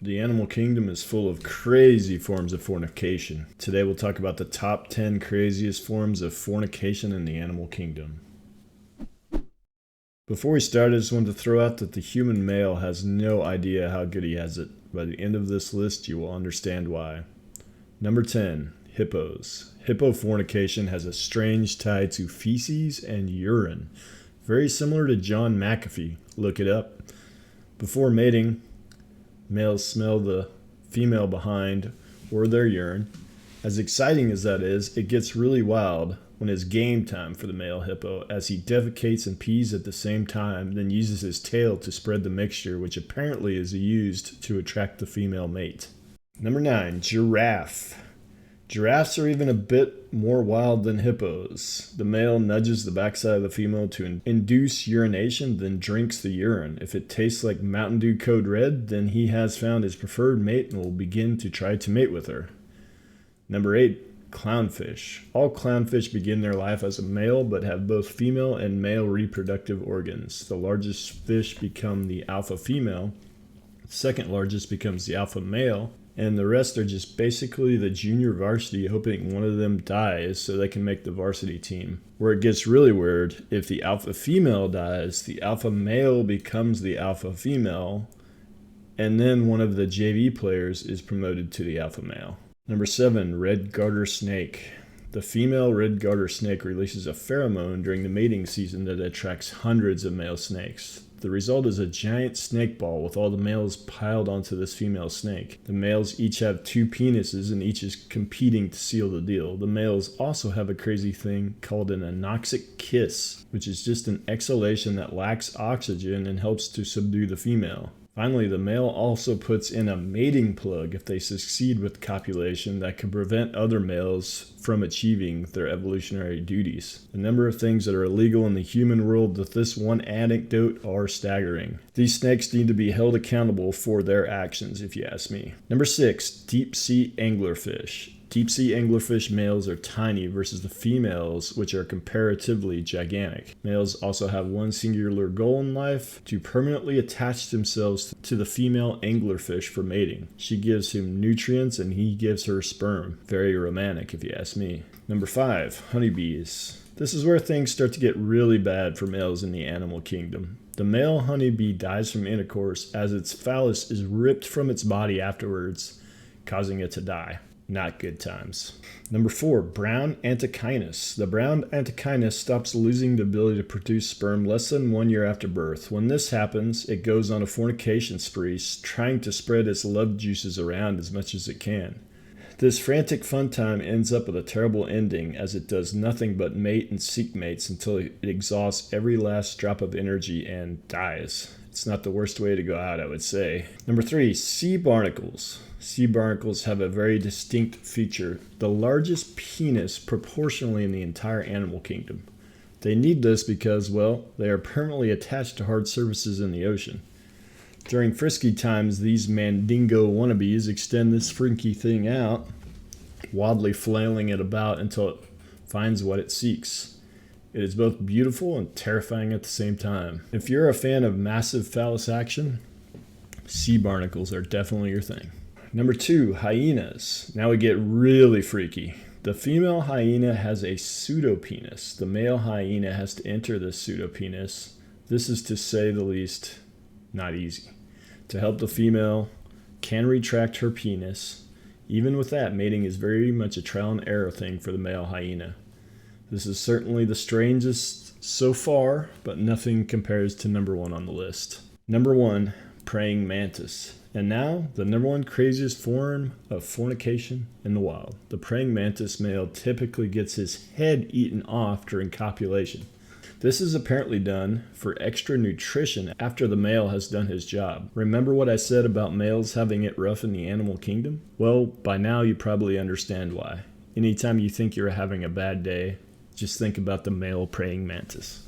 The animal kingdom is full of crazy forms of fornication. Today we'll talk about the top 10 craziest forms of fornication in the animal kingdom. Before we start, I just wanted to throw out that the human male has no idea how good he has it. By the end of this list, you will understand why. Number 10. Hippos. Hippo fornication has a strange tie to feces and urine. Very similar to John McAfee. Look it up. Before mating, males smell the female behind or their urine. As exciting as that is, it gets really wild when it's game time for the male hippo, as he defecates and pees at the same time, then uses his tail to spread the mixture, which apparently is used to attract the female mate. Number 9. Giraffe. Giraffes are even a bit more wild than hippos. The male nudges the backside of the female to induce urination, then drinks the urine. If it tastes like Mountain Dew Code Red, then he has found his preferred mate and will begin to try to mate with her. Number 8. Clownfish. All clownfish begin their life as a male, but have both female and male reproductive organs. The largest fish become the alpha female, the second largest becomes the alpha male, and the rest are just basically the junior varsity, hoping one of them dies so they can make the varsity team. Where it gets really weird, if the alpha female dies, the alpha male becomes the alpha female, and then one of the JV players is promoted to the alpha male. Number 7. Red Garter Snake. The female red garter snake releases a pheromone during the mating season that attracts hundreds of male snakes. The result is a giant snake ball with all the males piled onto this female snake. The males each have 2 penises and each is competing to seal the deal. The males also have a crazy thing called an anoxic kiss, which is just an exhalation that lacks oxygen and helps to subdue the female. Finally, the male also puts in a mating plug if they succeed with copulation that can prevent other males from achieving their evolutionary duties. The number of things that are illegal in the human world with this one anecdote are staggering. These snakes need to be held accountable for their actions, if you ask me. Number 6. Deep Sea Anglerfish. Deep sea anglerfish males are tiny versus the females, which are comparatively gigantic. Males also have one singular goal in life: to permanently attach themselves to the female anglerfish for mating. She gives him nutrients and he gives her sperm. Very romantic, if you ask me. Number 5. Honeybees. This is where things start to get really bad for males in the animal kingdom. The male honeybee dies from intercourse as its phallus is ripped from its body afterwards, causing it to die. Not good times. Number 4. Brown Antichinus. The brown Antichinus stops losing the ability to produce sperm less than 1 year after birth. When this happens, it goes on a fornication spree, trying to spread its love juices around as much as it can. This frantic fun time ends up with a terrible ending, as it does nothing but mate and seek mates until it exhausts every last drop of energy and dies. It's not the worst way to go out, I would say. Number 3. Sea barnacles. Sea barnacles have a very distinct feature: the largest penis proportionally in the entire animal kingdom. They need this because, well, they are permanently attached to hard surfaces in the ocean. During frisky times, these mandingo wannabes extend this freaky thing out, wildly flailing it about until it finds what it seeks. It is both beautiful and terrifying at the same time. If you're a fan of massive phallus action, sea barnacles are definitely your thing. Number 2. Hyenas. Now we get really freaky. The female hyena has a pseudopenis. The male hyena has to enter the pseudopenis. This is, to say the least, not easy. To help the female can retract her penis. Even with that, mating is very much a trial and error thing for the male hyena. This is certainly the strangest so far, but nothing compares to number 1 on the list. Number 1. Praying mantis. And now, the number 1 craziest form of fornication in the wild. The praying mantis male typically gets his head eaten off during copulation. This is apparently done for extra nutrition after the male has done his job. Remember what I said about males having it rough in the animal kingdom? Well, by now you probably understand why. Anytime you think you're having a bad day, just think about the male praying mantis.